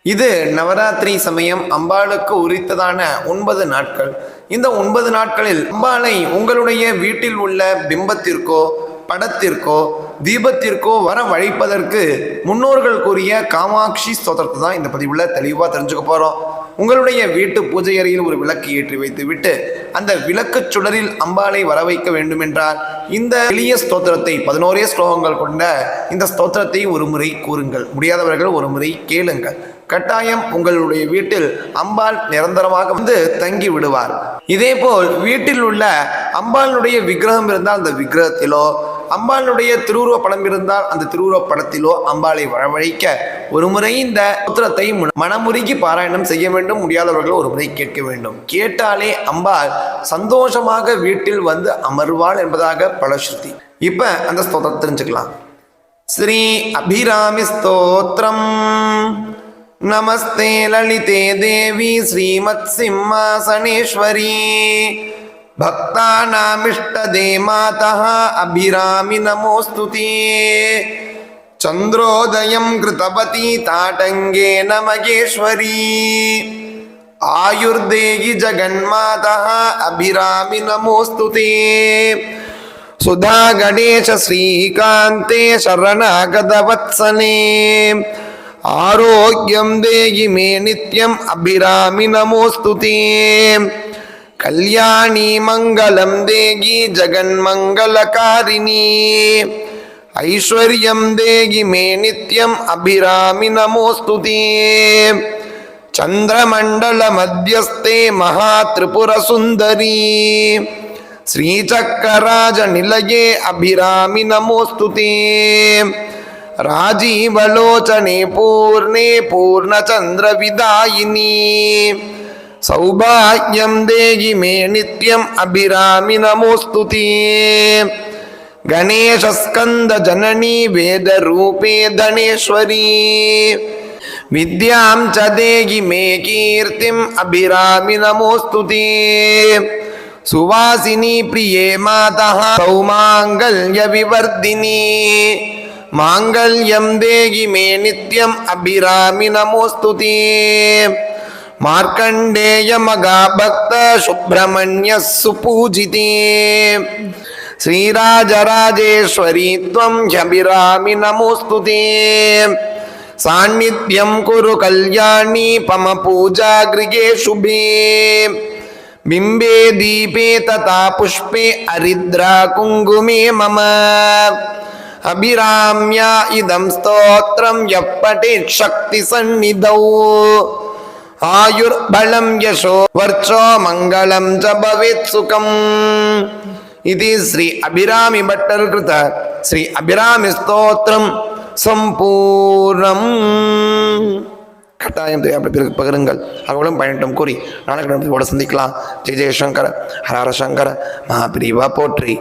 இது நவராத்திரி சமயம் அம்பாளுக்கு உரித்ததான 9 நாட்கள். இந்த 9 நாட்களில் அம்பாளை உங்களுடைய வீட்டில் உள்ள பிம்பத்திற்கோ படத்திற்கோ தீபத்திற்கோ வர வழிப்பதற்கு முன்னோர்கள் கூறிய காமாட்சி ஸ்தோத்திரத்தை தான் இந்த பதிவில் தெளிவாக தெரிஞ்சுக்க போகிறோம். உங்களுடைய வீட்டு பூஜை அறையில் ஒரு விளக்கு ஏற்றி வைத்து விட்டு அந்த விளக்கு சுடரில் அம்பாளை வர வைக்க வேண்டுமென்றால் இந்த எளிய ஸ்தோத்திரத்தை 11 ஸ்லோகங்கள் கொண்ட இந்த ஸ்தோத்திரத்தை ஒரு முறை கூறுங்கள். முடியாதவர்கள் ஒரு முறை கேளுங்கள். கட்டாயம் உங்களுடைய வீட்டில் அம்பாள் நிரந்தரமாக வந்து தங்கி விடுவார். இதேபோல் வீட்டில் உள்ள அம்பாளுடைய விக்கிரகம் இருந்தால் அந்த விக்கிரகத்திலோ அம்பாளுடைய திருவுருவ படம் இருந்தால் அந்த திருவுருவ படத்திலோ அம்பாளை வரவழைக்க ஒரு முறை இந்த ஸ்தோத்திரத்தை மனமுருகி பாராயணம் செய்ய வேண்டும். முடியாதவர்கள் ஒரு முறை கேட்க வேண்டும். கேட்டாலே அம்பாள் சந்தோஷமாக வீட்டில் வந்து அமர்வாள் என்பதாக பலஸ்ருதி. இப்ப அந்த ஸ்தோத்திரத்தை தெரிஞ்சுக்கலாம். ஸ்ரீ அபிராமி ஸ்தோத்திரம். நமஸ்தே லலிதே தேவி ஸ்ரீமத் சிம்மாசனேஸ்வரி भक्तानामिष्टदे मातः अभिरामि नमोस्तुते चंद्रोदयं कृतवती ताटंगेन मगेश्वरी आयुर्देहि जगन्मातः अभिरामि नमोस्तुते सुधा गणेश श्रीकान्ते शरणागतवत्सने आरोग्यं देहि मे नित्यं अभिरामि नमोस्तुते कल्याणी मंगलम देगी जगन्मंगलकारिणी ऐश्वर्यं देगी मे नित्यं अभिरामि नमोस्तुते चंद्रमंडल मध्यस्थे महात्रिपुर सुंदरी श्रीचक्रराज निलये अभिरामि नमोस्तुते राजीवलोचने पूर्णे पूर्णचंद्र विदायिनी सौभाग्यं देहि मे नित्यं अभिरामि नमोस्तुते गणेश स्कंद जननी वेद रूपे धनेश्वरी विद्यां च देहि मे कीर्तिं अभिरामि नमोस्तुते सुवासिनी प्रिये मातः सौमांगल्य विवर्धिनी मांगल्यं देहि मे नित्यं अभिरामि नमोस्तुते मार्कंडेय मगा भक्त सुब्रह्मण्य सुपूजिते श्रीराजराजेश्वरी त्वं अभिरामि नमोस्तुते सान्निध्यं कुरु कल्याणी पम पूजा गृहे शुभे बिंबे दीपे तथा पुष्पे हरिद्रा कुंकुमे मम अभिराम्या इदं स्तोत्रं यः पठेत् शक्ति सन्निधौ आयुर्बलं यशो वर्चो मंगलम च भवेत् सुखम् इति श्री अभिरामि भट्टर कृत श्री अभिरामि स्तोत्रम संपूर्णम. கட்டாயம் தேவைப்பட்ட பகிருங்கள். அவளும் பயணிட்டும் கூறி நாளைக்கு சந்திக்கலாம். ஜெய ஜெயசங்கர ஹர ஹர சங்கர மகாபிரிவா போற்றி.